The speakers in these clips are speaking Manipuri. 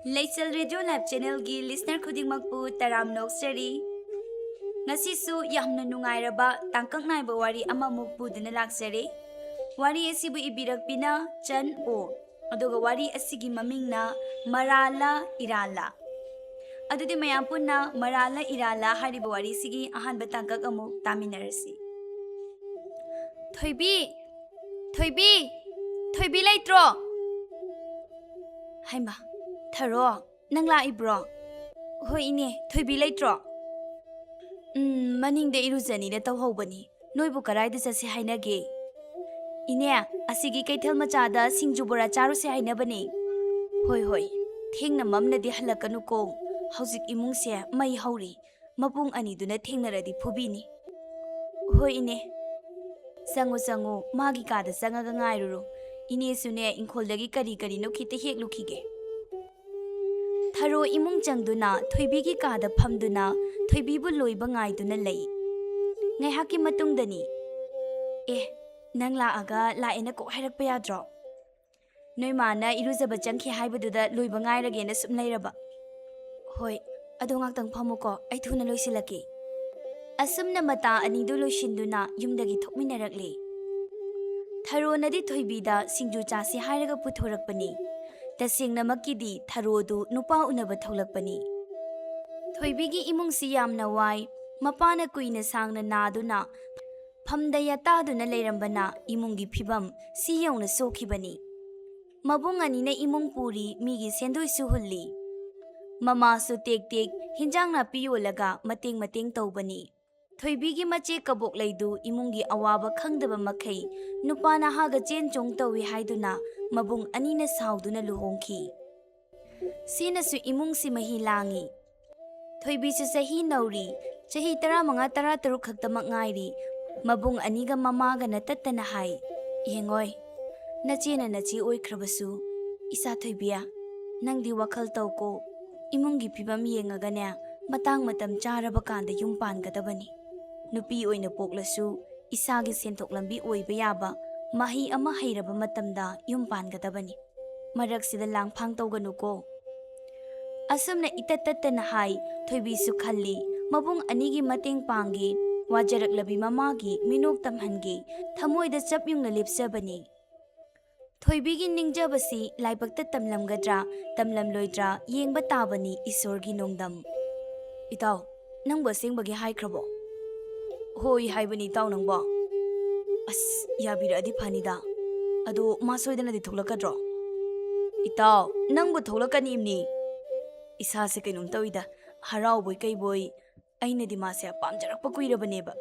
Leichal Radio Live Channel gi listener khudingmakpu taram noksari. Ngasisu yamna nungairaba tangkak naiba wari amamuk puduna laksari. Wari asibu ibirakpina Chanu. Aduga wari asigi mamingna Maralla Eralla. Adudi mayam punna Maralla Eralla hariba wari sigi ahanba tangkak amuk taminarasi. Thoibi leitro. Haima. Tharo, nang laibro. Hoi ine, thoibi leitro. Maning de iruzani de tawhobani. Noibu karai de sasi hainage. Ine, asigi kaithal machada singjubora charu se hainabani. Hoi. Thengna mamna de halakanu ko. Haujik imung se mai hauri. Mapung ani duna thengnaradi phubini. Hoi ine. Sangu magi kada sangaga ngairuru. Ine sune inkoldagi kari no khite hek lukhige. Tharo imung changduna thoibigi kada phamduna thoibibu loiba ngaiduna lei ngai haki matungdani nang la aga la ena ko hairak pa yadro noi mana iruzaba changkhi haibaduda loiba ngairage na sum leiraba hoi adu ngaktang phamuko ai thuna loisilaki asumna mata anidu loishinduna yumdagi thokminarakle tharo nadi thoibida singju chasi hairaga puthorakpani Tasing namakidi tharodu nupa unaba tholakpani. Thoibigi imung siyam na wai, mapana kuina sangna naduna, phamdaya taduna leirambana imungi phibam siyaw na sokhibani. Mabungani na imung puri migi sendoi suhulli. Mama su tek hinjang na piyolaga mating taubani. Thoibigi mache kabok laidu imungi awaba khangdaba makai, nupana haga chen chong tawi haiduna, mabung anina sauduna luhongki. Sinasu imung si mahilangi. Thoibi su sahi nauri, chahi tara taruk khaktamak ngairi, mabung aniga mamaga na tatana hai. Yengoy, nachina nachi oikrabasu, isa thoibia, nangdi wakal tauko, imungi pibam yengaganya, matang matam charaba kanda yumpan gadabani. Nupi oina poklasu, isagi sentok lambi oiba yaba, mahi ama hairaba matamda yumpan gadabani. Maraksida lang phang tawganuko. Asumna itatatana hai, thoibi su khalli, mabung anigi mating pangi, wajarak labi mamagi, minok tamhangi, thamoida chapyung na lipsabani. Thoibigi ningjabasi, laibagta tamlamgadra, tamlamloidra, yengba tabani, isorgi nongdam. Itaw, nang basing bagi hai krabo. Hoi haibani itaw nang ba? Yabira adi phanida. Ado masoidana di thoklakadro. Itaw, nang bu tholakani imni. Isa se kainum tawida, harau boy kai boy, aina di masya pamjarakpa kuirabaneba.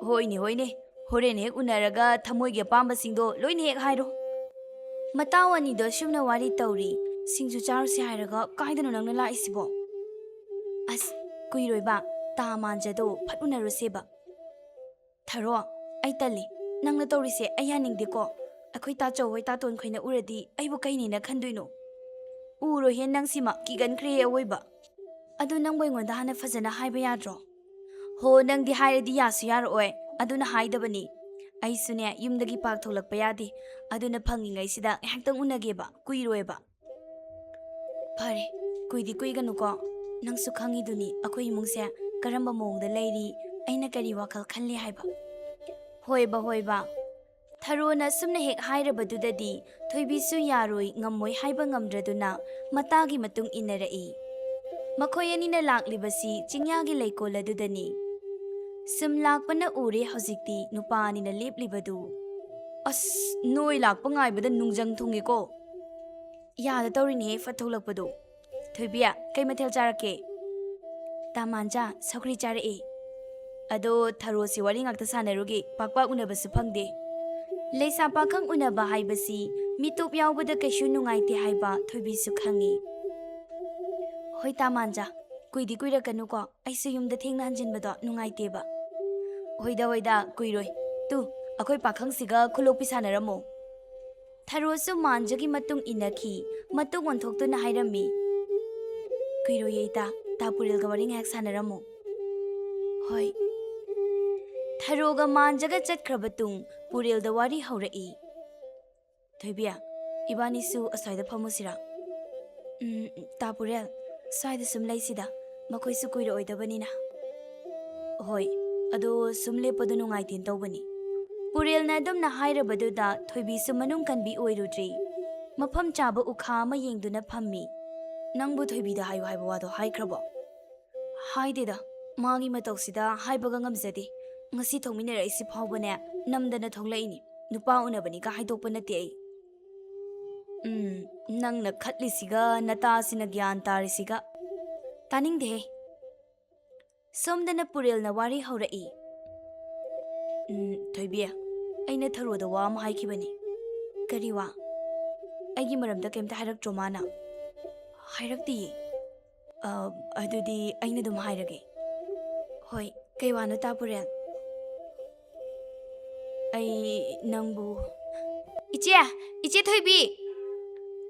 Hoine, horen hek unaraga thamoige pamba singdo loine hek hairo. Matawani do shumna wari tawri, singju charu se hairaga kaidano nangna laisibo. Kuiroiba, ta manjado phat unaruseba. Tharo, ai tali, nangna tawrise ayaningdeko. Akhoi ta chawai ta ton khoina uradi aibu kainina khanduino. Uro hen nang sima kigan kre awoiba. Adu nang boingonda hana fazana haiba yadro. Ho nang di hairadi yasu yaroi, aduna haidabani. Ai sune yumdagi pak tholakpa yadi, aduna phangingai sida ngaktang unageba, kuiroeba. Phare, kuidi kuiganuko. Nang sukhangi duni akhoi imungse karamba mongda leiri aina kari wakal khalli haiba. Hoiba. Tharona sumna hek hairabadudadi thoibisu yaroi ngammoi haiba ngamdraduna matagi matung inarai. Makhoyanina laklibasi chingyagi leikoladudani. Sum lakpana ure hojikti nupani na leplibadu. Noi lakpa ngaibada nungjang thungiko. Yada tawrini fatholakpadu. Thoibia, kay mathel charake. Tamanja, sakri charae. Ado tharo si wari ngakta sanarugi, pakpak unabasu phangde. Leisa pakhang unaba haibasi, mitup yaubada kaishu nungaite haiba, thoibi su khangi. Hoi tamanja, kuidi kuirakanuko, aisu yumda thengna hanjinbado nungaiteba. Hoida, kuiroi. Tu, akhoi pakhang siga khulokpi sanaramo. Tharo su manjagi matung inaki, matung onthoktu na hairami. Kuiro yeita, tapuril gawaring hek sanaramo. Hoi. Tharoga manjaga chatkrabatung, puril da wari haurai. Thoibia, ibani su aswaida phamusira. Tapurel, side sum laisida, Makoisu kuiro oidabanina. Hoi, ado sum lepadu nungaitin tawbani. Purel na dum na haira baduda, Thoibi sumanung kan bi oirudri. Mapam chaba ukha ma yengduna phammi. Nangbu Thoibi da hayu haiba wado haikrabo. Haideda, magi matausida haibaga ngamzadi. Ngasi thongminera isi phawbane namdana thonglaini. Nupa unabani ka haidokpa nate ai. Nangna khatlisiga natasina gyan tarisiga. Taningde. Somdana Purel na wari haurai. Thoibi, aina tharoda wa ma haikibani. Kari wa? Aigi maramda kemta hairaktro mana. Hairakti. Adudi aina dum hairage. Hoi, kay wano ta Purel? Ay nangbu. Iche Thoibi.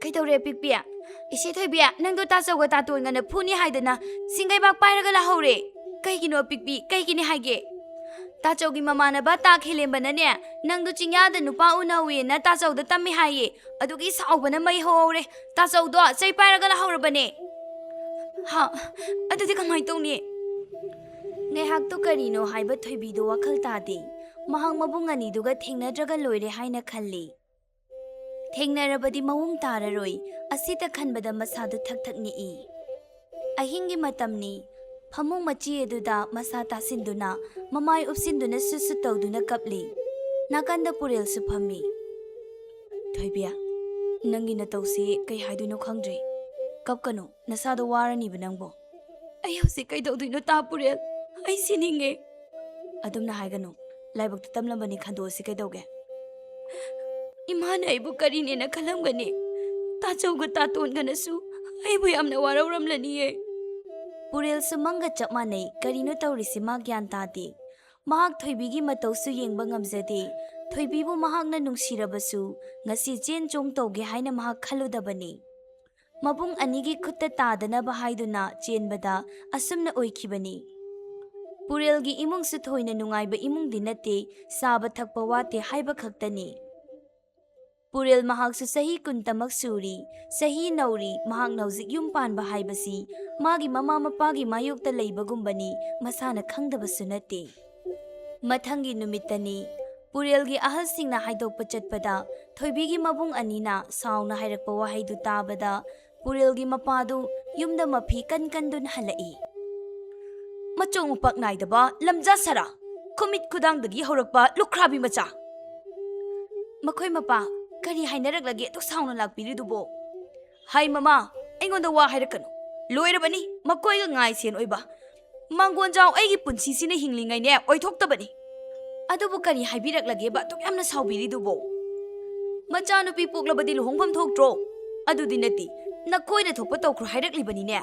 Kay tawre pikpia. Iche Thoibi, nangdo ta sawga ta tuon nga na puni haidana. Singay bak pairaga la haure. Kay gino pikpi, kay gini haige. Ta chawgi mamana ba ta khilemba na ne. Nangdo chingya nupa unawi na ta sawda tammi haye. Adugi sawba na may haure. Ta sawdo say pairaga la haure bane. Ha, adudi kamay tawni. Ngayhak to karino haiba Thoibi do wakal tadi. Mahang mabungani duga thengna draga loire haina khalli. Thengna rabadi mawung tararoi, asita khanbada masadu thak ni i. Ahingi matamni, phamung machi eduda masa tasinduna, mamay upsinduna susu tawduna kapli. Nakanda Purel su phammi. Thoibi, nangi na tawsi kay haiduno khangdri. Kapkano, nasado warani banangbo. Ayaw si kay tawduno ta Purel. Ay sininge. Adum na haigano. Laibag tatamlambani khando si kay dawge. Imana ibu karine na kalamgani. Tachawga taton ga nasu. Aibu yamna warawramlani eh. Purel sumanga chapmanay karino tawrisi magyan tati. Mahag Thoibigi matawsu yengba ngamzade. Thoibibu mahag na nungsirabasu. Ngasi jen chong tawge haina mahag khaludabani. Mabung anigi kutta tadana bahayduna jenbada asumna oikibani. Purelgi imung su thoina nungaiba imung dinate saba thakpa wate haiba khaktani. Purel mahag su sahi kuntamak suri, sahi nauri mahag nauzik yung panba haibasi, magi mama mapagi mayukta laybagumbani masana khangdaba sunate. Mathangi numitani, Purelgi ahalsing na haidokpa chatpada, Thoibigi mabung anina sauna hairakpa wahaydu tabada, Purelgi mapadu yumda mapi kan-kandun halai. Machong upak naidaba lamja sara kumit kudangdagi horakpa lukrabi macha. Makoy mapa kari hainaraglagi to sauna lagpiridubo. Hai mama, aingonda wa hairakano. Loirabani makoy ga ngai sen oiba. Manggonjaw aigi punsisina hinglingay ne oithoktabani. Adubu kari haibiraglagi ba tok yamna sawbiridubo. Machanupi poklabadi luhongpham thoktro. Adudi nati nakoy na thokpa tawkro hairaklibani ne.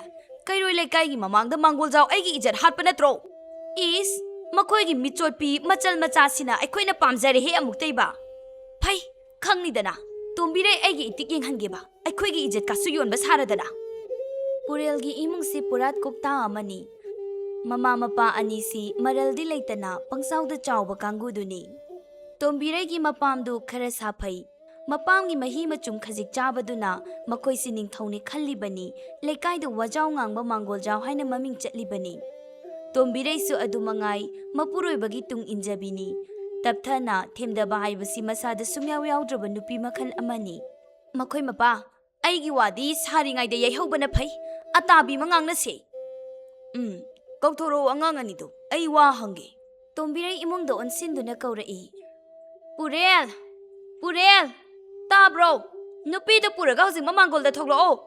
Kairoi lekai mamangda manggoljaw aigi ijat hatpa natro. Is makoy gi michotpi machal machasina aikoina pamjare he amuktaiba. Phai khangnidana tombire aigi itik yenghangeba aikoi gi ijat kasu yonba saradana. Purel gi imungsi purat kokta amani. Mama mapa anisi maraldi leitana pangsawda chawba kanguduni. Tombire gi mapamdu khara saphai. Mapamgi mahi machum khajik chabaduna makoi sining thawni khallibani lekai da wajaw ngangba manggoljaw haina maming chatlibani. Tombirei su adumangai mapuroi bagi tung injabini. Tapthana themdaba haibasi masada sumyaw yawdraba nupi makhal amani. Makoi mapa, aigi wadi saringai da yaihawbana phai atabi mangangna se. Kauthoro anganganido ai wa hange. Tombirei imungda onsinduna kaurai. Purel! Purel! Tabro! Nupi da puraga hosing mamangolda thoglao.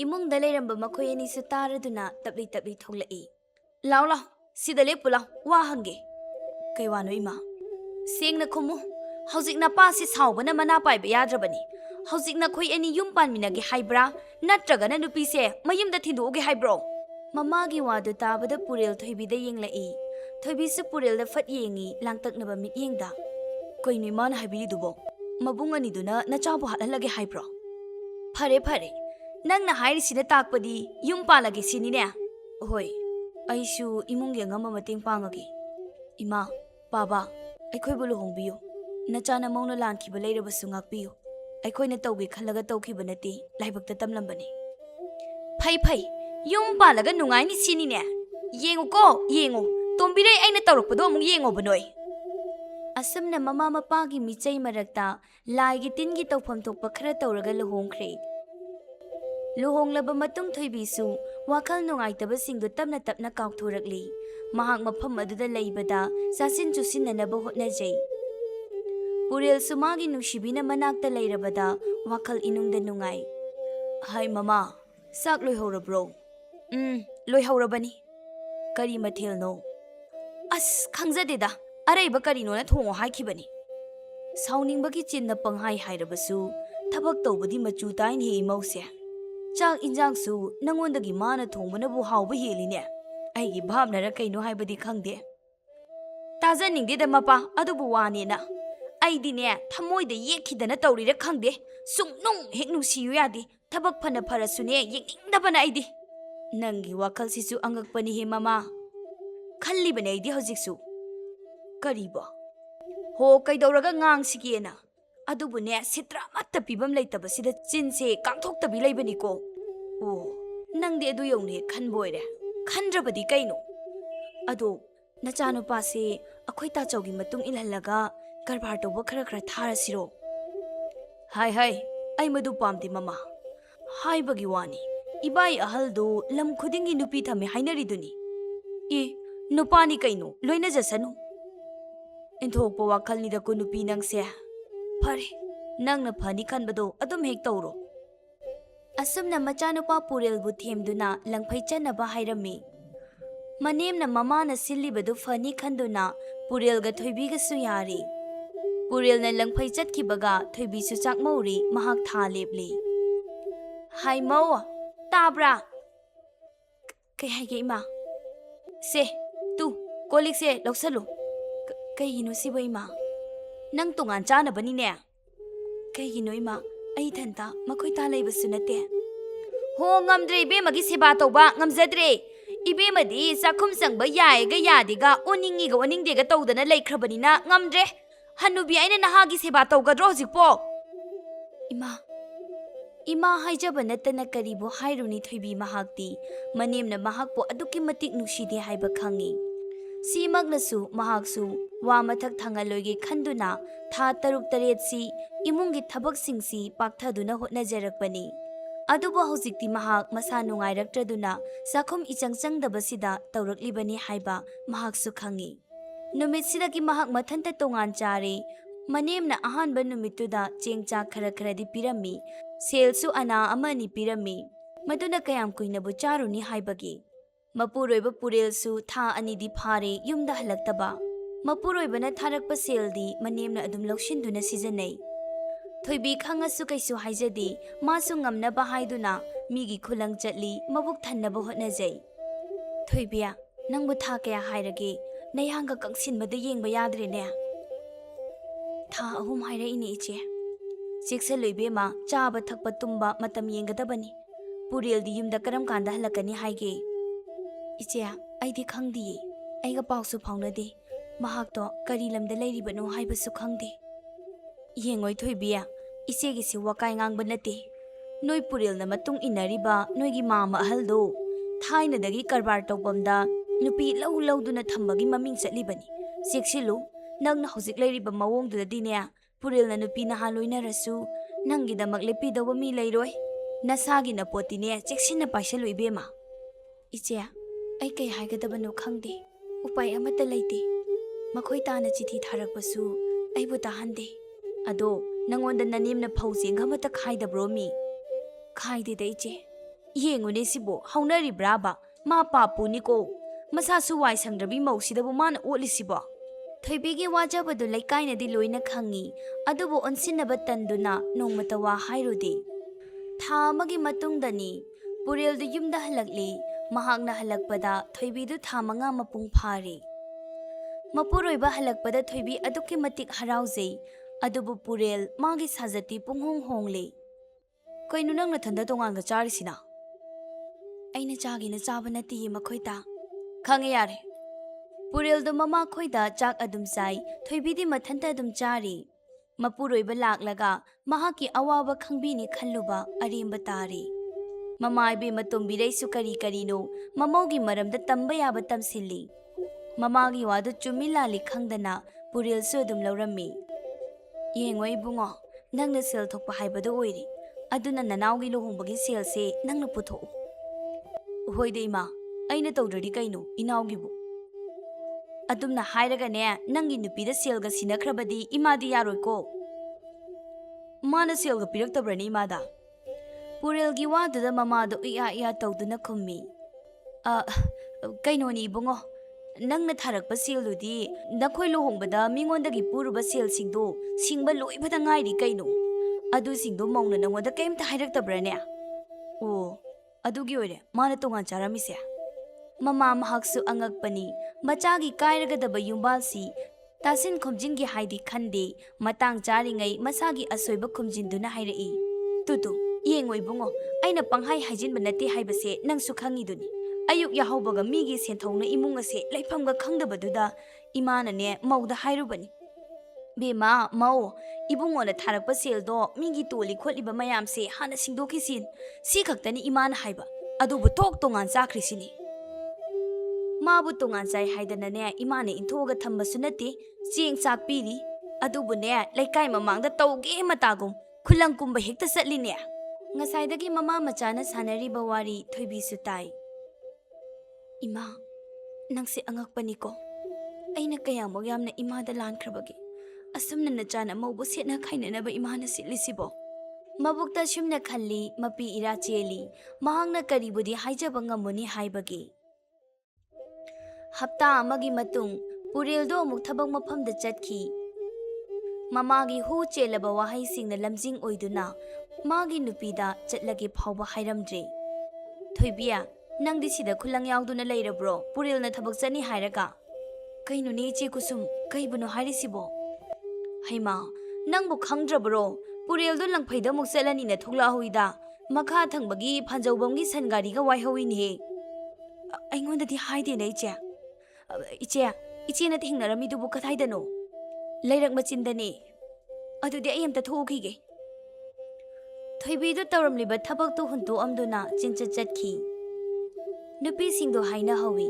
Imungda leiramba makoy ani su taraduna tapli thoglai. Laula, sida lepula wa hange. Kay wano ima. Seng na kumu. Hosing na pa si sawba na manapay bayadrabani. Hosing na koy ani yumpan minagi haibra. Natraga na nupi se mayimda tinduogi haibro. Mamagi wado tabada Purel Thoibi da yenglai. Thoibi su Purel da fat yengi langtak na bamit yengda. Koy ni man haibili dubo. Mabungani duna na chabu halalage haibro. Pare. Nang na hairi sina takpadi yumpalage sinine. Hoi. Aishu imungi ngama mating pangagi. Ima, baba, aikoi bulu hongbiyo. Nachana mauna langkiba leirabasu ngakbiyo. Aikoi na tawgi khalaga tawkiba nati laibakta tamlambani. ꯐꯩ ꯌꯨꯝ ꯄꯥꯜꯂꯒ ꯅꯨꯡꯉꯥꯏꯅꯤ ꯁꯤꯅꯤꯅꯦ ꯌꯦꯡꯉꯨꯀꯣ ꯌꯦꯡꯉꯨ ꯇꯣꯝꯕꯤꯔꯩ ꯑꯩꯅ ꯇꯧꯔꯛꯄꯗꯣ ꯑꯃꯨꯛ ꯌꯦꯡꯉꯣꯕ ꯅꯣꯏ ꯑꯁꯨꯝꯅ ꯃꯃꯥ ꯃꯄꯥꯒꯤ ꯃꯤꯆꯩ ꯃꯔꯛꯇ ꯂꯥꯏꯒꯤ ꯇꯤꯟꯒꯤ ꯇꯧꯐꯝ ꯊꯣꯛꯄ ꯈꯔ ꯇꯧꯔꯒ ꯂꯨꯍꯣꯡꯈ꯭ꯔꯦ ꯂꯨꯍꯣꯡꯂꯕ ꯃꯇꯨꯡ ꯊꯣꯏꯕꯤꯁꯨ ꯋꯥꯈꯜ ꯅꯨꯡꯉꯥꯏꯇꯕꯁꯤꯡꯗꯨ ꯇꯞꯅ ꯇꯞꯅ ꯀꯥꯎꯊꯣꯔꯛꯂꯤ ꯃꯍꯥꯛ ꯃꯐꯝ ꯑꯗꯨꯗ ꯂꯩꯕꯗ ꯆꯥꯁꯤꯟ ꯆꯨꯁꯤꯟꯅꯅꯕ ꯍꯣꯠꯅꯖꯩ ꯄꯨꯔꯦꯜꯁꯨ ꯃꯥꯒꯤ ꯅꯨꯡꯁꯤꯕꯤꯅ ꯃꯅꯥꯛꯇ ꯂꯩꯔꯕꯗ ꯋꯥꯈꯜ ꯏꯅꯨꯡꯗ ꯅꯨꯡꯉꯥꯏ ꯍꯥꯏ ꯃꯃꯥ ꯆꯥꯛ ꯂꯣꯏꯍꯧꯔꯕ꯭ꯔꯣ ꯂꯣꯏꯍꯧꯔꯕꯅꯤ ꯀꯔꯤ ꯃꯊꯦꯜꯅꯣ ꯑꯁ ꯈꯪꯖꯗꯦꯗ ꯑꯔꯩꯕ ꯀꯔꯤꯅꯣꯅ ꯊꯣꯡꯉꯣ ꯍꯥꯏꯈꯤꯕꯅꯤ ꯁꯥꯎꯅꯤꯡꯕꯒꯤ ꯆꯤꯟꯅ ꯄꯪꯍꯥꯏ ꯍꯥꯏꯔꯕꯁꯨ ꯊꯕꯛ ꯇꯧꯕꯗꯤ ꯃꯆꯨ ꯇꯥꯏꯅꯦ ꯏꯃꯧꯁꯦ ꯆꯥꯛ ꯏꯟꯖꯥꯡꯁꯨ ꯅꯪꯉꯣꯟꯗꯒꯤ ꯃꯥꯅ ꯊꯣꯡꯕꯅꯕꯨ ꯍꯥꯎꯕ ꯍꯦꯜꯂꯤꯅꯦ ꯑꯩꯒꯤ ꯚꯥꯞꯅꯔ ꯀꯩꯅꯣ ꯍꯥꯏꯕꯗꯤ ꯈꯪꯗꯦ ꯇꯥꯖꯅꯤꯡꯗꯦꯗ ꯃꯄꯥ ꯑꯗꯨꯕꯨ ꯋꯥꯅꯦꯅ ꯑꯩꯗꯤꯅꯦ ꯊꯃꯣꯏꯗ ꯌꯦꯛꯈꯤꯗꯅ ꯇꯧꯔꯤꯔ ꯈꯪꯗꯦ ꯁꯨꯡꯅꯨꯡ ꯍꯦꯛ ꯅꯨꯡꯁꯤꯌꯨ ꯌꯥꯗꯦ ꯊꯕꯛ ꯐꯅ ꯐꯔꯁꯨꯅꯦ ꯌꯦꯡꯅꯤꯡꯗꯕꯅ ꯑꯩꯗꯤ ꯅꯪꯒꯤ ꯋꯥꯈꯜꯁꯤꯁꯨ ꯑꯉꯛꯄꯅꯤꯍꯦ ꯃꯃꯥ ꯈꯜꯂꯤꯕꯅꯦ ꯑꯩꯗꯤ ꯍꯧꯖꯤꯛꯁꯨ ꯀꯔꯤꯕꯣ ꯍꯣ ꯀꯩꯗꯧꯔꯒ ꯉꯥꯡꯁꯤꯒꯦꯅ ꯑꯗꯨꯕꯨꯅꯦ ꯁꯤꯇ꯭ꯔ ꯑꯃꯠꯇ ꯄꯤꯕꯝ ꯂꯩꯇꯕꯁꯤꯗ ꯆꯤꯟꯁꯦ ꯀꯥꯡꯊꯣꯛꯇꯕꯤ ꯂꯩꯕꯅꯤꯀꯣ ꯑꯣ ꯅꯪꯗꯤ ꯑꯗꯨ ꯌꯧꯅ ꯍꯦꯛ ꯈꯟꯕ ꯑꯣꯏꯔꯦ ꯈꯟꯗ꯭ꯔꯕꯗꯤ ꯀꯩꯅꯣ ꯑꯗꯣ ꯅꯆꯥꯅꯨꯄꯥꯁꯦ ꯑꯩꯈꯣꯏ ꯇꯥꯆꯧꯒꯤ ꯃꯇꯨꯡ ꯏꯜꯍꯜꯂꯒ ꯀꯔꯕꯥꯔ ꯇꯧꯕ ꯈꯔ ꯊꯥꯔꯁꯤꯔꯣ ꯍꯥꯏ ꯑꯩ ꯃꯗꯨ ꯄꯥꯝꯗꯦ ꯃꯃꯥ ꯍꯥꯏꯕꯒꯤ ꯋꯥꯅꯤ ꯏꯕꯥꯏ ꯑꯍꯜꯗꯨ ꯂꯝ ꯈꯨꯗꯤꯡꯒꯤ ꯅꯨꯄꯤ ꯊꯝꯃꯦ ꯍꯥꯏꯅꯔꯤꯗꯨꯅꯤ ꯅꯨꯄꯥꯅꯤ ꯀꯩꯅꯣ ꯂꯣꯏꯅꯖꯁꯅꯨ ꯏꯟꯊꯣꯛꯄ ꯋꯥꯈꯜꯅꯤꯗꯀꯣ ꯅꯨꯄꯤ ꯅꯪꯁꯦ ꯐꯔꯦ ꯅꯪꯅ ꯐꯅꯤ ꯈꯟꯕꯗꯣ ꯑꯗꯨꯝ ꯍꯦꯛ ꯇꯧꯔꯣ ꯑꯁꯨꯝꯅ ꯃꯆꯥꯅꯨꯄꯥ ꯄꯨꯔꯦꯜꯕꯨ ꯊꯦꯝꯗꯨꯅ ꯂꯪꯐꯩ ꯆꯠꯅꯕ ꯍꯥꯏꯔꯝꯃꯤ ꯃꯅꯦꯝꯅ ꯃꯃꯥꯅ ꯁꯤꯜꯂꯤꯕꯗꯨ ꯐꯅꯤ ꯈꯟꯗꯨꯅ ꯄꯨꯔꯦꯜꯒ ꯊꯣꯏꯕꯤꯒꯁꯨ ꯌꯥꯔꯤ ꯄꯨꯔꯦꯜꯅ ꯂꯪꯐꯩ ꯆꯠꯈꯤꯕꯒ ꯊꯣꯏꯕꯤꯁꯨ ꯆꯥꯛꯃꯧꯔꯤ ꯃꯍꯥꯛ ꯊꯥ ꯂꯦꯞꯂꯤ ꯍꯥꯏꯃꯧ ꯇꯥꯕ꯭ꯔꯥ ꯀꯩ ꯍꯥꯏꯒꯦ ꯏꯃꯥ ꯁꯦ ꯇꯨ ꯀꯣꯜꯂꯤꯛꯁꯦ ꯂꯧꯁꯜꯂꯨ ꯀꯩꯒꯤꯅꯣ ꯁꯤꯕꯨ ꯏꯃꯥ ꯅꯪ ꯇꯣꯉꯥꯟ ꯆꯥꯅꯕꯅꯤꯅꯦ ꯀꯩꯒꯤꯅꯣ ꯏꯃꯥ ꯑꯩ ꯏꯊꯟꯇ ꯃꯈꯣꯏ ꯇꯥ ꯂꯩꯕꯁꯨ ꯅꯠꯇꯦ ꯍꯣ ꯉꯝꯗ꯭ꯔꯦ ꯏꯕꯦꯝꯃꯒꯤ ꯁꯦꯕꯥ ꯇꯧꯕ ꯉꯝꯖꯗ꯭ꯔꯦ ꯏꯕꯦꯝꯃꯗꯤ ꯆꯥꯛꯈꯨꯝ ꯆꯪꯕ ꯌꯥꯏꯒ ꯌꯥꯗꯦꯒ ꯑꯣꯅꯤꯡꯉꯤꯒ ꯑꯣꯅꯤꯡꯗꯦꯒ ꯇꯧꯗꯅ ꯂꯩꯈ꯭ꯔꯕꯅꯤꯅ ꯉꯝꯗ꯭ꯔꯦ ꯍꯟꯅꯨꯕꯤ ꯑꯩꯅ ꯅꯍꯥꯒꯤ ꯁꯦꯕꯥ ꯇꯧꯒꯗ꯭ꯔꯣ ꯍꯧꯖꯤꯛꯄꯣ ꯏꯃꯥ ꯍꯥꯏꯖꯕ ꯅꯠꯇꯅ ꯀꯔꯤꯕꯨ ꯍꯥꯏꯔꯨꯅꯤ ꯊꯣꯏꯕꯤ ꯃꯍꯥꯛꯇꯤ ꯃꯅꯦꯝꯅ ꯃꯍꯥꯛꯄꯨ ꯑꯗꯨꯛꯀꯤ ꯃꯇꯤꯛ ꯅꯨꯡꯁꯤꯗꯦ ꯍꯥꯏꯕ ꯈꯪꯉꯤ ꯁꯤꯃꯛꯅꯁꯨ ꯃꯍꯥꯛꯁꯨ ꯋꯥ ꯃꯊꯛ ꯊꯪꯍꯜꯂꯣꯏꯒꯦ ꯈꯟꯗꯨꯅ ꯊꯥ 6-7ꯁꯤ ꯏꯃꯨꯡꯒꯤ ꯊꯕꯛꯁꯤꯡꯁꯤ ꯄꯥꯛꯊꯗꯨꯅ ꯍꯣꯠꯅꯖꯔꯛꯄꯅꯤ ꯑꯗꯨꯕꯨ ꯍꯧꯖꯤꯛꯇꯤ ꯃꯍꯥꯛ ꯃꯁꯥ ꯅꯨꯡꯉꯥꯏꯔꯛꯇ꯭ꯔꯗꯨꯅ ꯆꯥꯛꯈꯨꯝ ꯏꯆꯪ ꯆꯪꯗꯕꯁꯤꯗ ꯇꯧꯔꯛꯂꯤꯕꯅꯤ ꯍꯥꯏꯕ ꯃꯍꯥꯛꯁꯨ ꯈꯪꯉꯤ ꯅꯨꯃꯤꯠꯁꯤꯗꯒꯤ ꯃꯍꯥꯛ ꯃꯊꯟꯇ ꯇꯣꯉꯥꯟ ꯆꯥꯔꯦ ꯃꯅꯦꯝꯅ ꯑꯍꯥꯟꯕ ꯅꯨꯃꯤꯠꯇꯨꯗ ꯆꯦꯡ ꯆꯥꯛ ꯈꯔꯗꯤ ꯄꯤꯔꯝꯃꯤ ꯁꯦꯜꯁꯨ ꯑꯅꯥ ꯑꯃꯅꯤ ꯄꯤꯔꯝꯃꯤ ꯃꯗꯨꯅ ꯀꯌꯥꯝ ꯀꯨꯏꯅꯕꯨ ꯆꯥꯔꯨꯅꯤ ꯍꯥꯏꯕꯒꯤ ꯃꯄꯨꯔꯣꯏꯕ ꯄꯨꯔꯦꯜꯁꯨ ꯊꯥ 2ꯗꯤ ꯐꯥꯔꯦ ꯌꯨꯝꯗ ꯍꯜꯂꯛꯇꯕ ꯃꯄꯨꯔꯣꯏꯕꯅ ꯊꯥꯔꯛꯄ ꯁꯦꯜꯗꯤ ꯃꯅꯦꯝꯅ ꯑꯗꯨꯝ ꯂꯧꯁꯤꯟꯗꯨꯅ ꯁꯤꯖꯤꯟꯅꯩ ꯊꯣꯏꯕꯤ ꯈꯪꯉꯁꯨ ꯀꯩꯁꯨ ꯍꯥꯏꯖꯗꯦ ꯃꯥꯁꯨ ꯉꯝꯅꯕ ꯍꯥꯏꯗꯨꯅ ꯃꯤꯒꯤ ꯈꯨꯂꯪ ꯆꯠꯂꯤ ꯃꯕꯨꯛ ꯊꯟꯅꯕ ꯍꯣꯠꯅꯖꯩ ꯊꯣꯏꯕꯤ ꯅꯪꯕꯨ ꯊꯥ ꯀꯌా ꯍꯥꯏꯔꯒꯦ ꯅꯌꯥꯡꯒ ꯀꯪꯁꯤꯟꯕꯗ ꯌꯦꯡꯕ ꯌꯥꯗ꯭ꯔꯦꯅꯦ ꯊꯥ 3 ꯍꯥꯏꯔꯛꯏꯅꯦ ꯏꯆꯦ ꯆꯦꯛꯁꯜꯂꯨ ꯏꯕꯦꯝꯃ ꯆꯥꯕ ꯊꯛꯄ ꯇꯨꯝꯕ ꯃꯇꯝ ꯌꯦꯡꯒꯗꯕꯅꯤ ꯄꯨꯔꯦꯜꯗꯤ ꯌꯨꯝꯗ ꯀꯔꯝ ꯀꯥꯟꯗ ꯍꯜꯂꯛꯀꯅꯤ ꯍꯥꯏꯒꯦ ꯏꯆꯦ ꯑꯩꯗꯤ ꯈꯪꯗꯤꯌꯦ ꯑꯩꯒ ꯄꯥꯎꯁꯨ ꯐꯥꯎꯅꯗꯦ ꯃꯍꯥꯛꯇꯣ ꯀꯔꯤ ꯂꯝꯗ ꯂꯩꯔꯤꯕꯅꯣ ꯍꯥꯏꯕꯁꯨ ꯈꯪꯗꯦ ꯌꯦꯡꯉꯣꯏ ꯊꯣꯏꯕꯤ ꯏꯆꯦꯒꯤꯁꯤ ꯋꯥꯀꯥꯏ ꯉꯥꯡꯕ ꯅꯠꯇꯦ ꯅꯣꯏ ꯄꯨꯔꯦꯜꯅ ꯃꯇꯨꯡ ꯏꯟꯅꯔꯤꯕ ꯅꯣꯏꯒꯤ ꯃꯥꯝꯃ ꯑꯍꯜꯗꯣ ꯊꯥꯏꯅꯗꯒꯤ ꯀꯔꯕꯥꯔ ꯇꯧꯐꯝꯗ ꯅꯨꯄꯤ ꯂꯧꯗꯨꯅ ꯊꯝꯕꯒꯤ ꯃꯃꯤꯡ ꯆꯠꯂꯤꯕꯅꯤ ꯆꯦꯛꯁꯤꯜꯂꯨ ꯅꯪꯅ ꯍꯧꯖꯤꯛ ꯂꯩꯔꯤꯕ ꯃꯑꯣꯡꯗꯨꯗꯗꯤꯅꯦ ꯄꯨꯔꯦꯜꯅ ꯅꯨꯄꯤ ꯅꯍꯥ ꯂꯣꯏꯅꯔꯁꯨ ꯅꯪꯒꯤꯗꯃꯛ ꯂꯦꯞꯄꯤꯗꯧꯕ ꯃꯤ ꯂꯩꯔꯣꯏ ꯅꯁꯥꯒꯤ ꯅꯄꯣꯠꯇꯤꯅꯦ ꯆꯦꯛꯁꯤꯟꯅ ꯄꯥꯏꯁꯜꯂꯨ ꯏꯕꯦꯝꯃ ꯏꯆꯦ ꯑꯩ ꯀꯩ ꯍꯥꯏꯒꯗꯕꯅꯣ ꯈꯪꯗꯦ ꯎꯄꯥꯏ ꯑꯃꯠꯇ ꯂꯩꯇꯦ ꯃꯈꯣꯏ ꯇꯥꯅ ꯆꯤꯊꯤ ꯊꯥꯔꯛꯄꯁꯨ ꯑꯩꯕꯨ ꯇꯥꯍꯟꯗꯦ ꯑꯗꯣ ꯅꯪꯉꯣꯟꯗ ꯅꯅꯦꯝꯅ ꯐꯧ ꯆꯦꯡ ꯑꯃꯠꯇ ꯈꯥꯏꯗꯕ꯭ꯔꯣ ꯃꯤ ꯈꯥꯏꯗꯦꯗ ꯏꯆꯦ ꯌꯦꯡꯉꯨꯅꯦ ꯁꯤꯕꯨ ꯍꯧꯅꯔꯤꯕ꯭ꯔꯥꯕ ꯃꯥ ꯄꯥꯄꯨꯅꯤꯀꯣ ꯃꯁꯥꯁꯨ ꯋꯥꯏ ꯁꯪꯗ꯭ꯔꯕꯤ ꯃꯧꯁꯤꯗꯕꯨ ꯃꯥꯅ ꯑꯣꯠꯂꯤꯁꯤꯕꯣ ꯊꯣꯏꯕꯤꯒꯤ ꯋꯥꯖꯕꯗꯨ ꯂꯩꯀꯥꯏꯅꯗꯤ ꯂꯣꯏꯅ ꯈꯪꯉꯤ ꯑꯗꯨꯕꯨ ꯑꯣꯟꯁꯤꯟꯅꯕ ꯇꯟꯗꯨꯅ ꯅꯣꯡꯃꯇ ꯋꯥ ꯍꯥꯏꯔꯨꯗꯦ ꯊꯥ ꯑꯃꯒꯤ ꯃꯇꯨꯡꯗꯅꯤ ꯄꯨꯔꯦꯜꯗꯨ ꯌꯨꯝꯗ ꯍꯜꯂꯛꯂꯤ ꯃꯍꯥꯛꯅ ꯍꯜꯂꯛꯄꯗ ꯊꯣꯏꯕꯤꯗꯨ ꯊꯥ 5 ꯃꯄꯨꯡ ꯐꯥꯔꯤ ꯃꯄꯨꯔꯣꯏꯕ ꯍꯜꯂꯛꯄꯗ ꯊꯣꯏꯕꯤ ꯑꯗꯨꯛꯀꯤ ꯃꯇꯤꯛ ꯍꯔꯥꯎꯖꯩ ꯑꯗꯨꯕꯨ ꯄꯨꯔꯦꯜ ꯃꯥꯒꯤ ꯁꯥꯖꯠꯇꯤ ꯄꯨꯡꯍꯣꯡ ꯍꯣꯡꯂꯤ ꯀꯩꯅꯣ ꯅꯪ ꯅꯊꯟꯗ ꯇꯣꯉꯥꯟꯒ ꯆꯥꯔꯤꯁꯤꯅ ꯑꯩꯅ ꯆꯥꯒꯦꯅ ꯆꯥꯕ ꯅꯠꯇꯤꯌꯦ ꯃꯈꯣꯏꯇ ꯈꯪꯉꯦ ꯌꯥꯔꯦ ꯄꯨꯔꯦꯜꯗꯨ ꯃꯃꯥꯈꯣꯏꯗ ꯆꯥꯛ ꯑꯗꯨꯝ ꯆꯥꯏ ꯊꯣꯏꯕꯤꯗꯤ ꯃꯊꯟꯇ ꯑꯗꯨꯝ ꯆꯥꯔꯤ ꯃꯄꯨꯔꯣꯏꯕ ꯂꯥꯛꯂꯒ ꯃꯍꯥꯛꯀꯤ ꯑꯋꯥꯕ ꯈꯪꯕꯤꯅꯤ ꯈꯜꯂꯨꯕ ꯑꯔꯦꯝꯕ ꯇꯥꯔꯤ Mama ibema tombiraisu kari karino mamaugi maramda tamba yaba tamsilli. Mamagi wadu chumilali khangdana Puril su adum laurammi. Yengwa ibungo, nangna sel thokpa haibado oiri. Aduna nanaugi luhongbagi sel se nangna putho. Hoide ima, aina tawdradi kaino inaugibu. Adumna hairaga ne nangi nupida selga sinakrabadi imadi yaroi ko. Mana selga piraktabrani imada. Purelgi waduda mamado iya tawduna khummi. Kaino ni ibungo. Nangna tharakpa seludi nakhoi luhongbada mingondagi puruba selsingdo singba loibada ngairi kaino. Adu singdo maungna nangoda kaimta hairaktabrane. Oh, adugi oire mana tongan charamise. Mama mahaksu angakpani machagi kairagadaba yumbalsi tasin khumjingi haidi khande matang charingai masagi asoiba khumjinduna hairai. Tutu yengoi bungo aina panghai haijinba nate haibase nangsu khangiduni. Ayuk yahaubaga migi senthongna imung ase laifamga khangdabaduda imana ne mauda hairubani. Bema mau ibungona tharakpa seldo migi toli kholiba mayamse hana singdokisin si khaktani imana haiba adubu tok tongan chakrisini. Mabu tongan chai haidana ne imane inthoga thambasu nate cheng chak piri adubu ne laikai mamangda tawge matagum khulang kumba hekta satline. Ngasaidagi mama machana sanariba wari thoibisu tai. Ima, nangsi angakpaniko. Aina kayamog yamna imada lankrabagi. Asumna na chana maubo sitna kainanaba imana sitlisibo. Mabukta shumna khalli mapi ira cheli mahangna karibudi haijaba ngamuni haibagi. Hapta amagi matung Purildo amuk thabang mafamda chatki. Mamagi hu chelaba wahaisingna lamjing oiduna magi nupida chatlagi phawba hairamdre. Thoibia Nangdi sida khulang yauduna leirabro Puril na thabak chani hairaga. Kaino ne che kusum kaibuno hairisibo. Haima nangbu khangdrabro Puril do langphaida muk chalani na thukla huida makha thangbagi phanjawbamgi sangari ga waihawin he. Aingonda di haide nei che. Iche na thingnarami dubu kathaidano. Leirak machindani. Adudi ayamta thokige. Thoibidu tawramliba thabak tu huntu amduna chincha chatki. Nupi singdo haina hawi.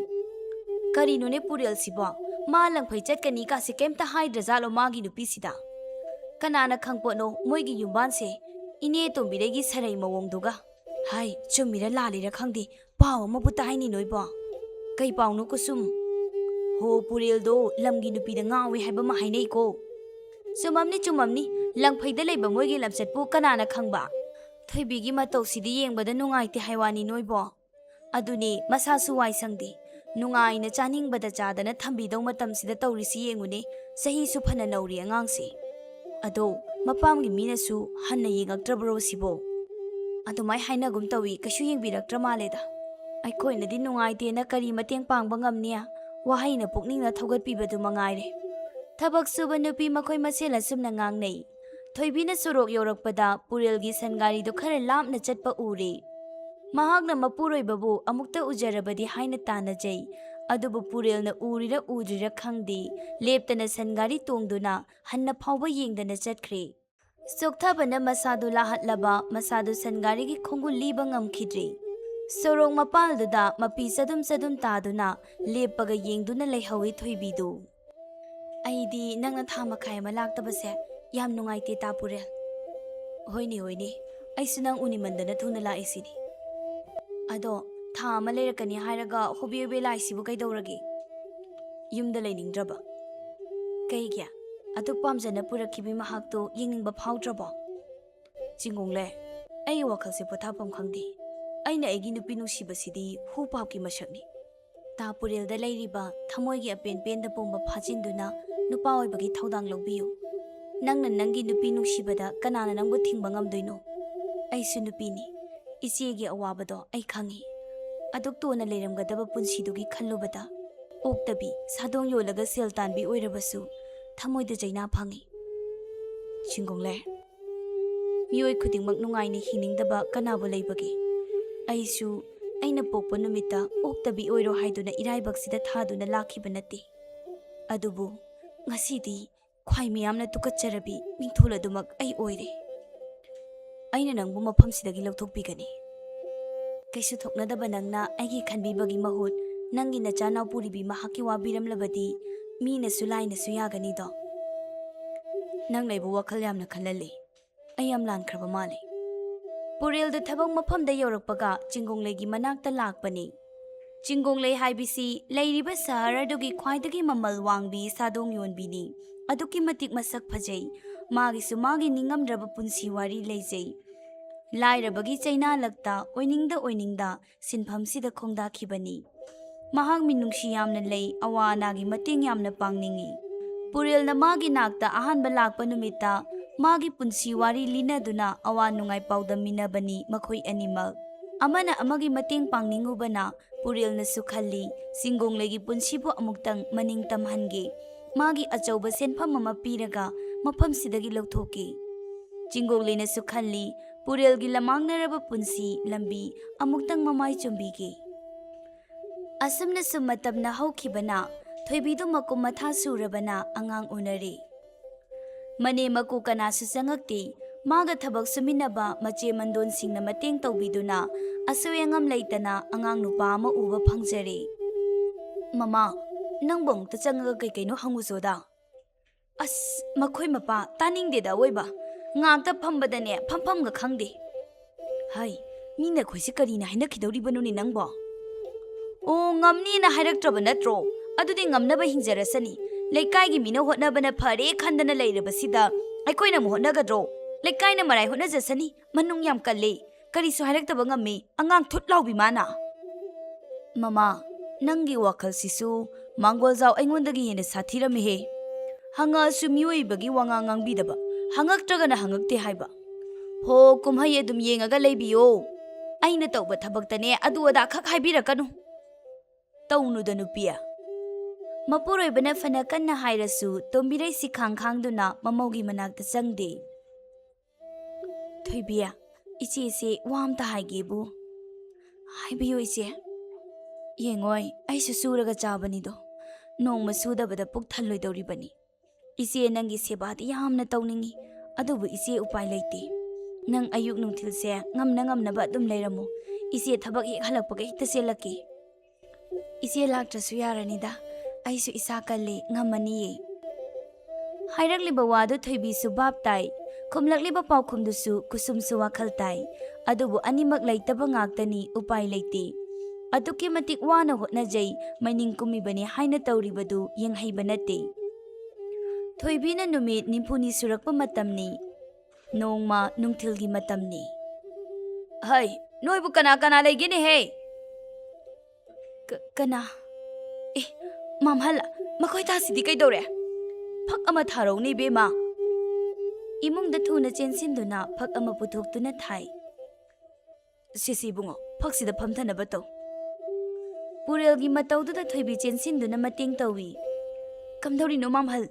Kari nune Puril sibo. Ma langphai chatkani ka se kemta haidra zalo magi nupi sida. Kanana khangpo no moigi yumban se. Ine tombiregi sarai mawongduga. Hai chumira lalira khangdi. Pao mabuta haini noibo. Kai pao no kusum. Ho Puril do lamgi nupi da ngawi haiba ma hainai ko. Chumamni langphai da leiba moigi lamchatpu kanana khangba. Thoibigi matau sidi yengbada nungaiti haiwani noibo. Aduni masasu waisangdi nungaina chaningbada chadana thambidau matamsida tawrisi yengune sahi su phana nauri angangsi ado mapamgi minasu hanna yengaktrabro sibo adumai hainagum tawi kashu yengbiraktra maleda aikhoina di nungaite na kari mateng pangba ngamnia wahaina pukningna thogatpibadu mangaire thabak suba nupi makhoi masela sumna ngangnei thoibina surok yorakpada Purilgi sangari do khara lamna chatpa ure Mahagna mapuroi babu amukta ujarabadi haina tanajai adubu Purilna urira udrira khangdi leptana sangari tongduna hanna phawba yengdana chatkre soktabana masadu lahatlaba masadu sangari gi khongul liba ngamkhidre sorong mapalduda mapi sadum taduna lepaga yengduna leihawi thoibidu aidi nangna thama khai malaktabase yam nungaite ta Puril hoini aisu nang unimandana thuna la isini Ado, thama leirakani hairaga hobi laisibu kaidawragi. Yumda leiningraba. Kaigya, atuk pamjana purakibi mahakto yengingba phawdraba. Chingongle, ai wakhalse pothapam khangdi. Aina egi nupi nungsibasidi hu papki masakni. Ta Purilda leiriba thamoigi apen-penda pomba phajinduna nupa oibagi thaudang lawbiyu. Nangna nangi nupi nungsibada kanana nangbu thingba ngamdoino. Aisu nupini. Ichegi awabado ai khangi aduk to na leiramgadaba punsidugi khallubada oktabi sadong yolaga sel tanbi oirabasu thamoida jaina phangi chingongle mioi khudingmak nungaini hiningdaba kanabo leibagi aisu aina pokpa numita oktabi oiro haiduna iraibaksida thaduna lakhiba nati adubu ngasidi khwai miyamna tukacharabi mingthuladumak ai oire aina nangbu mafamsidagi lawthokpigani kaisu thoknadaba nangna aigi khanbibagi mahut nangi nachanaw puribi mahaki wabiramlabadi mina sulaina suyagani do nang laibu wakhal yamna khalali ayam lankraba male Puril da thabang mafamda yorakpaga Chingonglegi manakta lakpani Chingonglei haibisi leiriba sahara adugi khwaidagi mamal wangbi sadong yonbini aduki matik masak phajai magi su magi ningamdraba punsi wari leijai lairabagi chaina lakta oiningda sinphamsida khongda khibani mahang minungsi yamna lei awanagi mating yamna pangningi Puril na magi nakta ahanba lakpa numita magi punsi wari linaduna awan nungai paudamminabani makhoi animal amana amagi mating pangningubana Puril na sukhalli Singonglegi punsibo amuktang maning tamhange magi achauba senpham ama piraga mafamsidagi lawthoki Chingonglei na sukhalli Puril gi lamangnaraba punsi lambi amuktang mamai chumbigi Asamna sumatabna haukhibana thoibidu makum matha surabana angang unari Mane maku kanasu sangakti maga thabak suminaba mache mandon singna mateng tawbiduna asuyangam leitana angang nupa ama uba phangjare Mama nangbong ta changaga kaino hangusoda As makhoi mapa taningdeda oiba ngakta phambadane phampham ga khangde Hai mina khoisi karina haina khidori banuni nangbo O ngamni na hairaktraba natro adudi ngamnaba hingjarasani Lekai mina hotnabana phare khandana leirabasida aikoina mu hotnagadro lekai na marai hotna jasani manung yam kalle kari su hairaktaba ngami angang thutlaubi mana Mama nangi wakhal sisu mangol jaw aingondagi hene sathirami he hanga su miyoibagi wangangang bidaba hangaktragana hangakte haiba ho kumhai adum yengaga leibiyo aina tawba thabaktane adu ada khak haibirakanu tawnuda nupia Mapuroibana fana kanna hairasu tombirai sikhang khangduna mamogi manakta changde Thoibia iche se wamta haigebu haibiyo iche yengoi aisu suraga chabani do nongma sudabada puk thalloi doribani iche nangi sebati yamna tawningi adubu iche upai leite nang ayuk nungthil se ngamna ba dum leiramu iche thabak hek halakpaga hekta selaki iche laktrasu yaranida Aisu isakali ngamani Hairakliba wadu thoibisu babtai khumlakliba paukhumdusu kusumsu wakhal tai adubu animak leitaba ngaktani upai leite aduki matik wana hotnajai maining kumibani haina tawribadu yenghaiba nate Thoibina numit nimpuni surakpa matamni nongma nungthilgi matamni Hai noibu kana leigene he Kana Mamhala, makoy tasidi kay dore. Phak ama tharaw ni bema. Imong da thuna chensinduna phak ama puthokduna thai. Sisi bungo, phak sida phamthana bato. Puril gi matawdu da thoibi chensinduna mateng tawi. Kamdori no mamhal.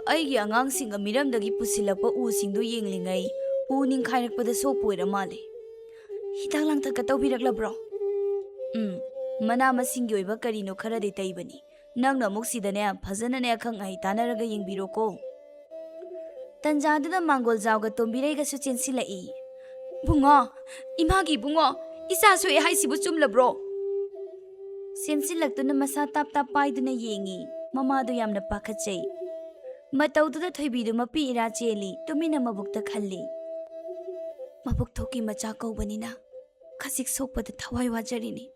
Ai gi angang singa miramdagi pusilapa u singdu yenglingai. U ning khairakpada sopoira male. Hidak lang thaka tawbiraklabro. Mana masingi oiba karino kharade taibani nangna muksidane phajana khang ai tanaraga yengbiroko tanjaduna mangol jawga tombiraiga su chensilai bungo imagi bungo isa su e haisibu chumlabro sensilaktuna masa tap paiduna yengi mama do yamna pakhachei matawduda thoibidu mapi ira cheli tumina mabukta khalli mabuk thoki macha kaubanina khasik sokpada thawai wajarini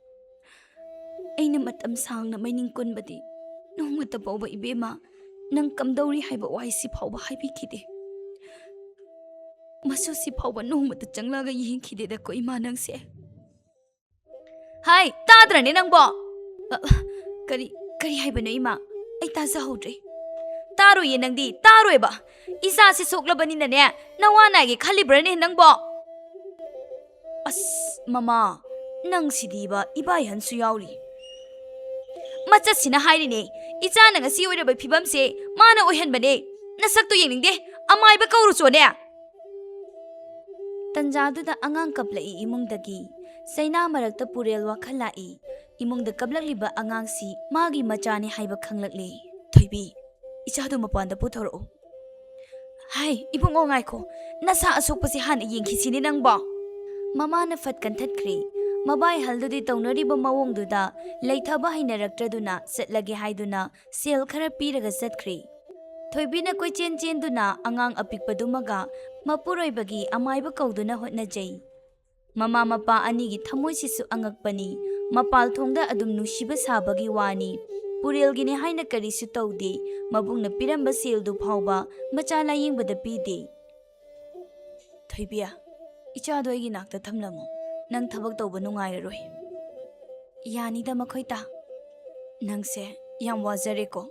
Aina matam sang na maining kunbadi nongmata pauba ibema nang kamdawri haiba waisi pauba haibikide masu si pauba nongmata changlaga yengkhide da ko ima nangse Hai tadrane nangbo kari haibano ima ai ta sahudre taro ye nangdi taro eba isa se soklabani na ne nawana gi khalibrane nangbo As mama nang sidiba ibai hansu yauri Macha sina hairine icha na ngasi oiraba phibamse mana oihanbane nasakto yeningde amaiba kawru chone Tanjaduda angang kaplai imungdagi saina marakta purel wakhalai imungda kablakliba angangsi magi machani haiba khanglakle thoibi ichadu mapanda puthoro Hai ibungo ngaiko nasa asokpasi han yengkhisini nangba Mamana fat kanthatre. Mabai haldudi taunariba mawongduda leithaba hainaraktraduna setlage haiduna sel khara piraga satkri. Thoibina koi chen duna angang apikpadumaga mapuroibagi amaiba kauduna hotnajai. Mama mapa anigi thamoisisu angakpani mapal thongda adum nushiba sabagi wani. Purelgine haina karisu taude mabungna piramba seldu phauba macha layingbada pide. Thoibia ichado igi nakta thamlamu nang thabak tauba nungairaroi. Yanida makhoita nangse yam wazareko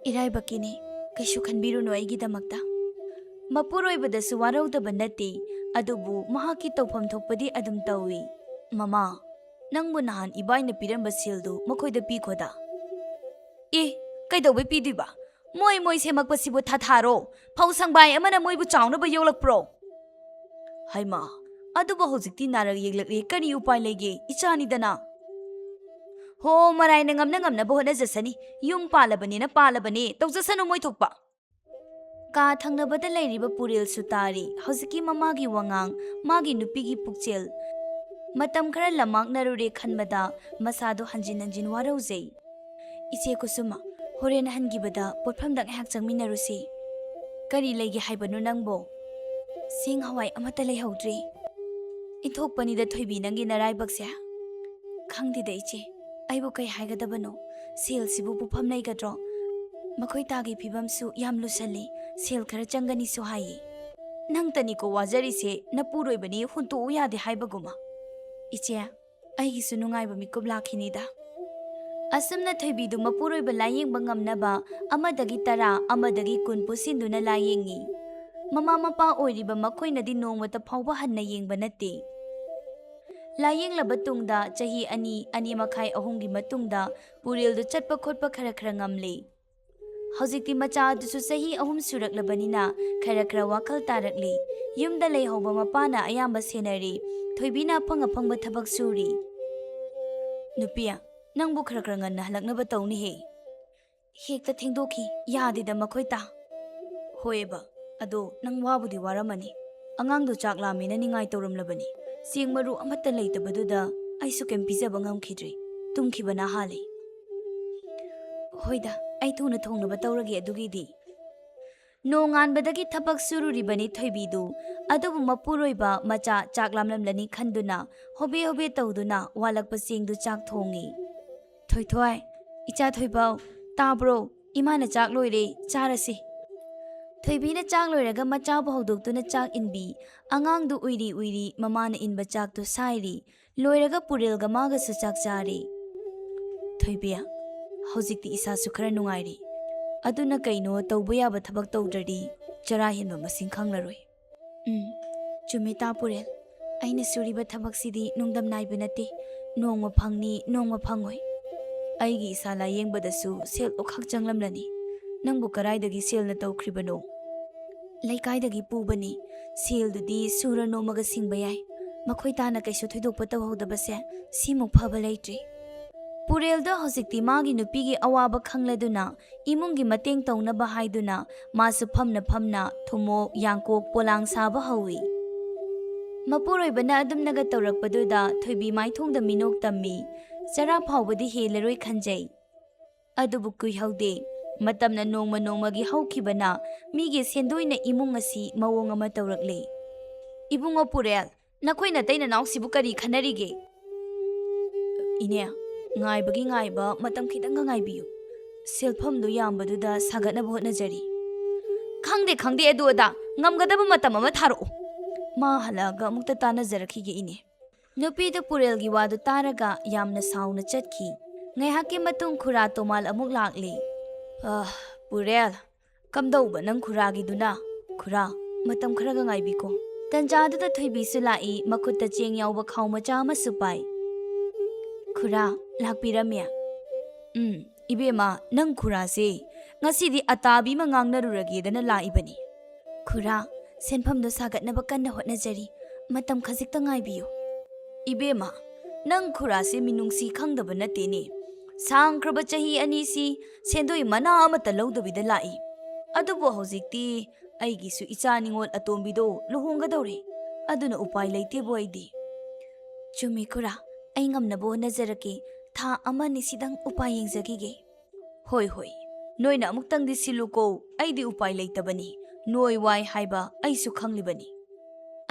iraibakini kaishu khanbiruno aigidamakta. Mapuroibadasu waraudaba nate adubu mahaki tawpham thokpadi adum tawi. Mama nangbu nahan ibaina piramba seldu makhoida pikhoda. Kaidobe pidiba moi semakpa sibu thatharo phawsang bai amana moibu chawnaba yolakpro. Haima aduba hojikti narag yeglakre kani upai lege ichani dana. Ho marai na ngamna bohna jasani yum palabane tawjasanu moi thokpa. Ka thangnabada lairiba puril sutari hojiki mamagi wangang magi nupigi pukchel matam khara lamak narure khanbada masado hanjin waraujei. Iche kusuma horen hangibada potphamdak hak changminarusi. Kari lege haibanu nangbo sing hawai amata leihaudri. Ithokpani da thoibi nangi naraibakse. Khangdi da iche aibo kai haigadabano sel sibu bufam naigadro. Makhoi tagi phibamsu yam lusali sel khara changani su hayi. Nangtani ko wajari se napuroibani huntu yade haibaguma. Iche aigi su nungaiba mikup lakhinida. Asumna thoibidu mapuroiba layengba ngamnaba amadagi tara amadagi kun pusinduna layengi. Mama mapa oiriba makhoinadi nongmata phawba hanna yengba nate. Layenglaba tungda chahi ani makhai ahumgi matungda pureldu chatpa khotpa khara ngamle. Hojikti macha adusu chahi ahum suraklabanina khara wakal tarakle. Yumda leihoba mapana ayamba senari thoibina phangba thabak suri. Nupia nangbu khara nganna halaknaba tawni he. Hekta thengdoki yadida makhoita. Hoeba ado nang wabudi waramani. Angangdu chak lamina ningai tawramlabani. Sing maru amata leitabadudha aisu kem pizaba ngamkhidri. Tumkhibana hali. Hoida ai thuna thongnaba tawrage adugidi. Nonganbadagi thabak sururibani thoibidu adubu mapuroiba macha chak lamlamlani khanduna hobe tawduna walakpa singdu chak thongi. Thoi icha thoibau tabro imana chak loire charasi. Thoibina chak loiraga macha bhaudukduna chak inbi angangdu uiri mamana inba chak tu sairi loiraga purelga maga su chak chari. Thoibia hojikti isa su khara nungairi. Aduna kaino tawba yaba thabak tawdradi chara hinba masing khanglaroi. Chumita purel aina suriba thabak sidi nungdam naiba nate nongma phangni nongma phangoi. Aigi isa layengбadasu sel okhak changlamlani. Nangbu karaidagi sel na tawkribano. Laikai pubani sel dudi sura nomaga singba yai. Makhoi tana kaisu thoidokpa tawhodabase simuk phaba leitri. Purelda hojikti magi nupigi awaba khangladuna imungi mateng tawnaba haiduna masu phamna thumo yangkok polang saba hawi. Mapuroibana adumnaga tawrakpaduda thoibi maithongda minok tammi. Chara phawbadi helaroi khanjai. Adubu kuihaude matamna nongmagi haukhibana migi sendoina imung asi mawong ama tawrakle. Ibungo Purel nakhoina taina nausibu kari khanarige. Ine ngaiba matam khidanga ngaibiyu. Selphamdu yambaduda sagatna bhotnajari. Khangde aduada ngamgadaba matam ama tharo. Ma halaga mukta tanajarakige ine. Nupidu Purelgi wadu taraga yamna sauna chatki. Ngaihaki matung khura tomal amuk lakli. Purel, kamdauba nang khuragi duna. Khura, matam kharaga ngaibiko. Tanjaduda thoibisu lai makutta cheng yauba khaw macha ama supai. Khura, lakpiramya. Ibema nang khura se. Ngasidi atabi mangangnaruragi dana laibani. Khura, senphamdo sagatnaba kanna hotnajari. Matam khajikta ngaibiyo. Ibema, nang khurasi minungsi khangdaba natene. Sangkraba chahi anisi sendoi mana amata lawdabida lai. Adubo hojikti aigisu icha ningol atombido luhongadore. Aduna upai leite boidi. Chumi khura, ai ngamnabo honajarake. Tha amani sidang upai yengjagige. Hoi hoi. Noina amuktang di siluko, ai di upai leitabani. Noi wai haiba ai su khanglibani.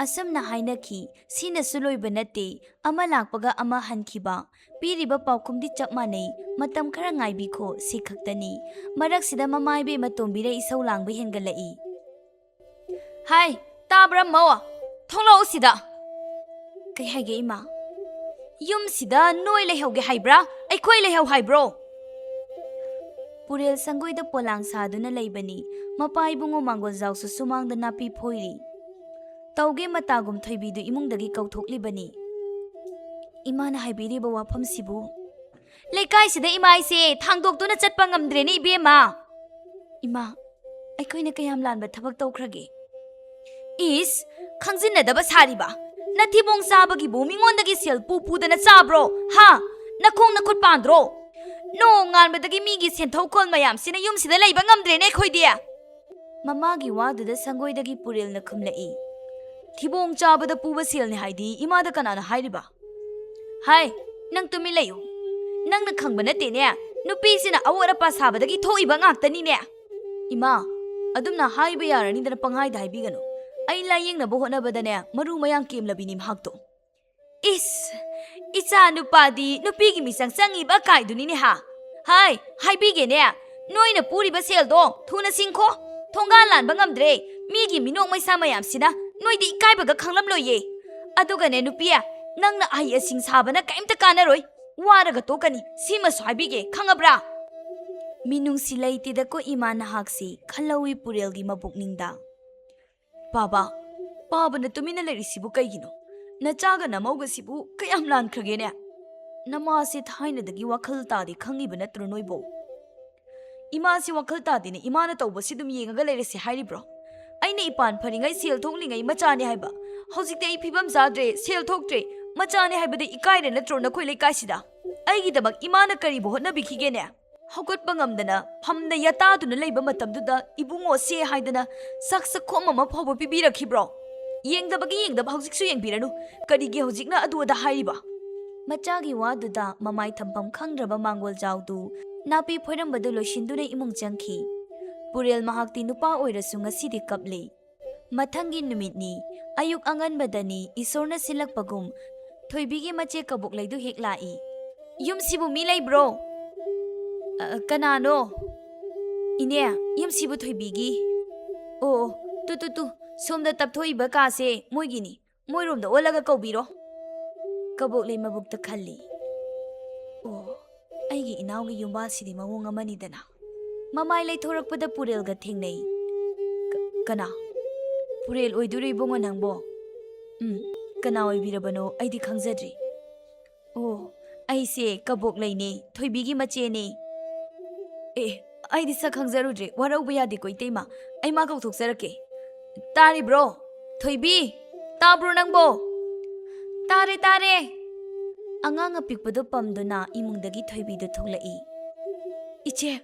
Asamna hainaki, sina suloiba nate, ama lakpaga ama hankiba. Piriba paukumdi chap manei, matam khara ngaibikho si khaktani. Marak sida mamaibe matombire isau langba hengalai. Hai, tabra mawa. Thonglo sida. Kai haige ima. Yum sida noi lehauge haibra, aikhoi lehau haibro. Purel sangoida polang saduna leibani, mapai bungo mangol jausu sumangda napi phoiri. Tauge matagum thoibidu imungdagi kauthoklibani. Imana haibiriba wafam sibu. Leikai sida imai se thangdoktuna chatpa ngamdreni ibema. Ima, aikoina kayam lanba thabak tawkhrage. Is, khangjinnadaba sariba. Nathibong sabagi bu mingondagi sel pupudana sabro. Ha, nakhong nakhut pandro. No nganbadagi migi senthokol mayam sina yum sida leiba ngamdrene khoidia. Mamagi waduda sangoidagi puril na khumlai. Thibong chabada puba selni haidi imada kanana hairiba. Hai, nang tumi layu. Nang na khangba nate ne. Nupi sina awara pa sabadagi thoiba ngaktani ne. Ima, adumna haiba yarani dana panghai dai bigano. Ai layeng na bohona badane maru mayang kim labini mahakto. Is, icha nupadi nupigi misang sangi ba kaiduni ne ha. Hai, haibige ne. Noina puri ba sel do thuna singkho. Thongan lan bangamdre. Migi minong may samayam sina. Noidi ikaibaga khanglam loye. Aduga ne nupia, nang na ai asing sabana kaimta kanaroi. Waraga tokani, sima swabige, khangabra. Minung silay tida ko imana haksi, khalawi purelgi mabukningda. Baba, baba na tumina larisibu kaygino. Nachaga na mauga sibu kayam lan kragene. Namasi thaina dagi wakal tadi khangiba na trunoibo. Imasi wakal tadi ne imana tauba sidum yengaga larisi hairibro. Aina ipan pharingai sel thoklingai machani haiba. Hojikte ai phibam zadre sel thoktre machani haibade ikaire natro na khoi leikai sida. Aigi dabak imana karibo hotna bikhigene. Hogot bangamdana phamda yata duna leiba matamduda ibungo se haidana saksa khoma ma phobo pibirakhibro. Yengdabagi yengdab hojiksu yengbiranu karigi hojikna aduda hairiba. Machagi waduda mamai thampam khangraba mangol jawdu napi phoirambadu loisinduna imung changki. Purel mahakti nupa oirasu ngasidi kaple. Mathangi numitni, ayuk angan badani isorna silakpagum, thoibigi mache kabuk laidu heklai. Yum sibu milay bro. Kanano? Ine, yum sibu thoibigi. Oh, tu, somda tapthoiba kase, moigini, moirumda olaga kaubiro. Kabuk lay mabukta khalli. Oh, aigi inawgi yumba sidi mawong amanidana. Mamai lay thorakpada purel ga thingnei. Kana? Purel oiduri bungo nangbo. Kana oibirabano aidi khangzadri. Oh, aise kabok layne thoibigi mache ne. Aidi sa khangzarudre warau bayadi koi tema. Ai ma kauthok sarake. Tari bro. Thoibi. Tabro nangbo. Tare. Angang apikpado pamdona imungdagi thoibido thoklai. Iche.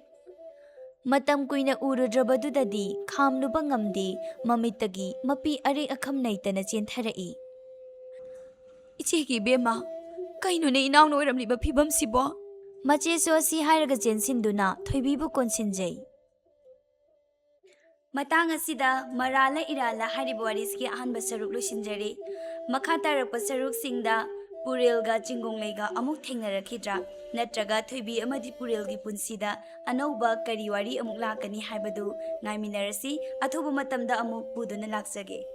Matam kuina urudrabadudadi khamluba ngamde mamitagi mapi are akham naitana chentharai. Ichegi bema kainu ne inaw noiramliba phibam sibo. Mache so si hairaga chensinduna thoibibu konsinjai. Matang asida Maralla Eralla haribo wariski ahanba saruk losinjare. Makha tarakpa saruk singda Purelga Chingongleiga amuk thengnarakidra natraga thoibi amadi Purelgi punsida anauba kariwari amuk lakani haibadu ngaiminarasi athoba matamda amuk puduna laksage.